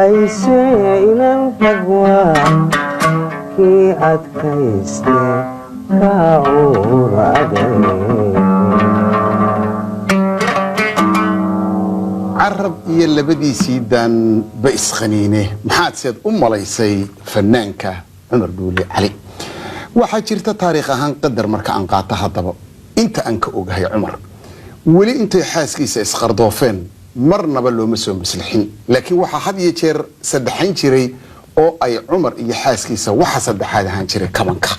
ayseena fagwa ki adkayste ka carab iyo labadiisii daan ba isqaniine maxaad seed u malaysay fanaanka Cumar Dhuule Cali waxa jirta taariikh ahaan qadar marka aan qaato hadaba inta aan ka ogahay Cumar wali intay xaaskiisa isqardoofeen marnaba looma soo maslixin laakiin waxa had iyo jeer saddexan jiray oo ay Cumar iyo xaaskiisa waxa saddexaad ahaan jiray kabanka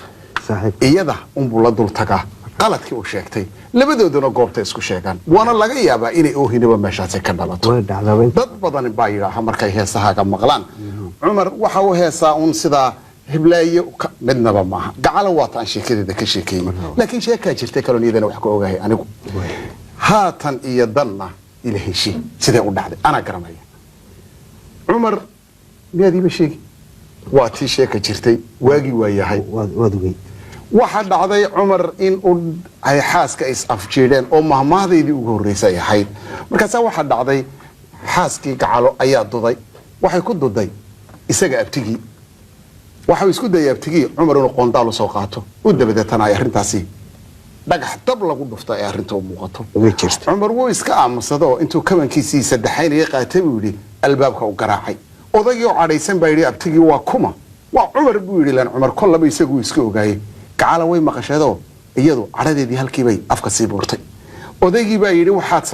iyada buu la dul tagaa qaladkii uu sheegtay labadooduna goobta isku sheegan wana laga yaabaa inay oohinaba meeshaas ka dhalato dad badan baa yiraahdo markay heesaha maqlaan Cumar waxa uu heesaa sida hiblaayo midnaba maaha gacala waataan sheekadeeda ka sheekeeyay laakiin sheeka jirtay kaloniyadana wax ka ogahay anigu haatan iyo danna ilahishi sidee u dhacday ana garanaya Cumar miyadii sheegi waa tii sheeka jirtay waagi waayahay wadugay waxa dhacday Cumar in ay xaaska is afjeedeen oo mahmaadeedii ugu horeysay ahayd markaas waxa dhacday xaaskii gacalo ayaa duday waxay ku duday isaga abtigi waxa isku dayay abtigi Cumar inuu qoondaal soo qaato u dabadeetana ay arintaasi dhagax dab lagu dhuftay ay arinta u muuqato Cumar wuu iska aamusado intuu kabankiisii saddexayn ay qaatay buu yiri albaabka u garaacay odagii oo cadhaysan baa yiri abtigi waa kuma waa Cumar buu yiri lan Cumar kollaba isagu iska ogaayay gacala way maqashado iyadu caradeedii halkii bay afka sii buurtay odaygii baa yiri waxaad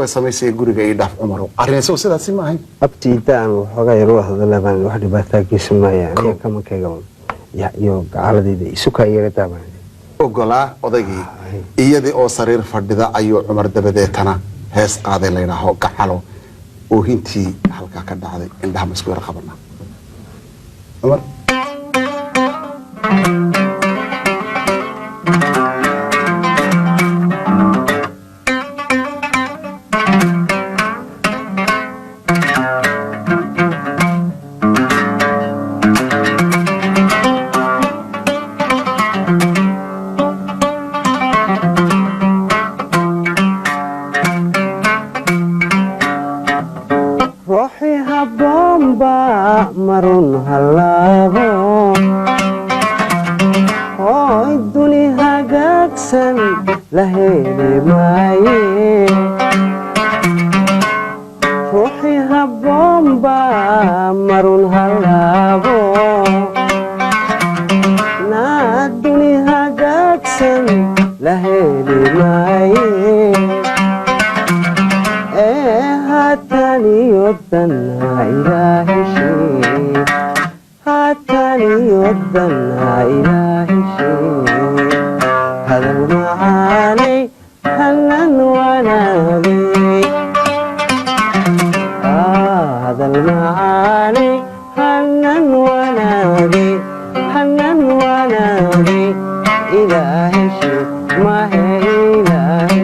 samaysay guriga ay dhaaf Cumar arrinayso sidaas ma ahayn abtiidaan waxoogaa yar wax hadalabaan wax dhibaatooyinkiisa ma yahay kama kaga iyo gacaladeeda isu ka yara taabaan ogolaa odaygii iyadii oo sariir fadhida ayuu Cumar dabadeetana hees qaaday leeyahay gacalo oo hintii halka ka dhacday indhaha masku yar qabana Cumar marun halabo hoy duni hagaagsan la heli maaye ruuxi habomba marun halabo na duni hagaagsan la heli maaye hatani yodana ilahi hatani yodana ilahi hadal maani hanan wanabi hadal maani hanan wanabi ilahi ma ilahi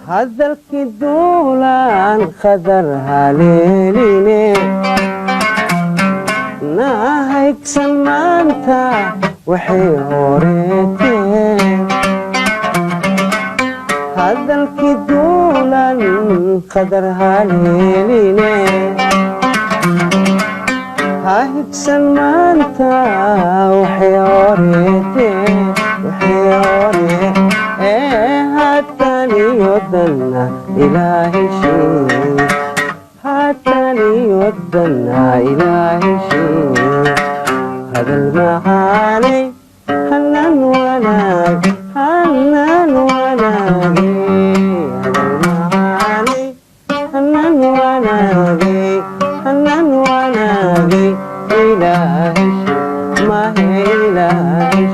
hadalki duulaan qadar haleeline nahaygsan maanta waxay horeeteen hadalki duulaan qadar haleeline nahaygsan maanta waxay horeeteen hatani yodana ilahi hatani yodana ilahi hadal maani hanan wanagi hadal maani hanan wanagi ilahi ma ilahi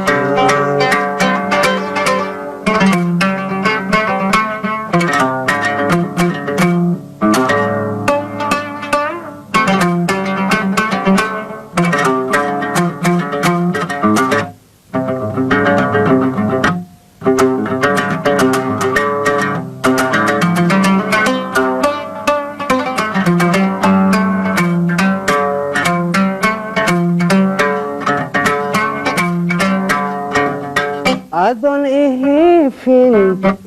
أظن إهيفين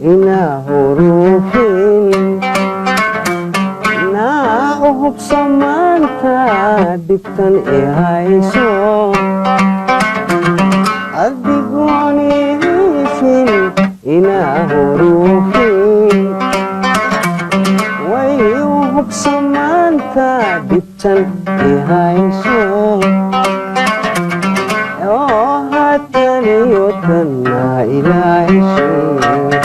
إنا هروفين نا أهب سمانتا دبتن إهايسو أدقون إهيفين إنا هروفين ويهب سمانتا دبتن إهايسو يوتنا إلهي شيء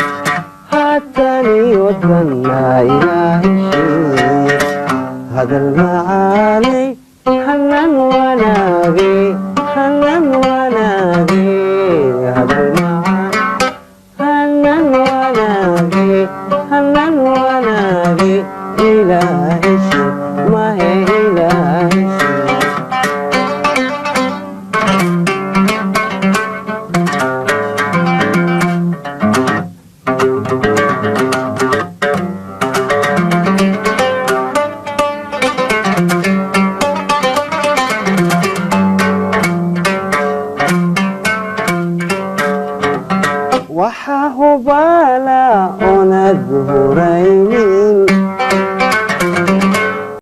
حتى يوتنا إلهي شيء هذا المعالي حنان ونابي حنان ونابي هذا المعالي حنان ونابي حنان ونابي إلهي شيء ما هي إلهي شيء وحاهو بالا أنا الظهرين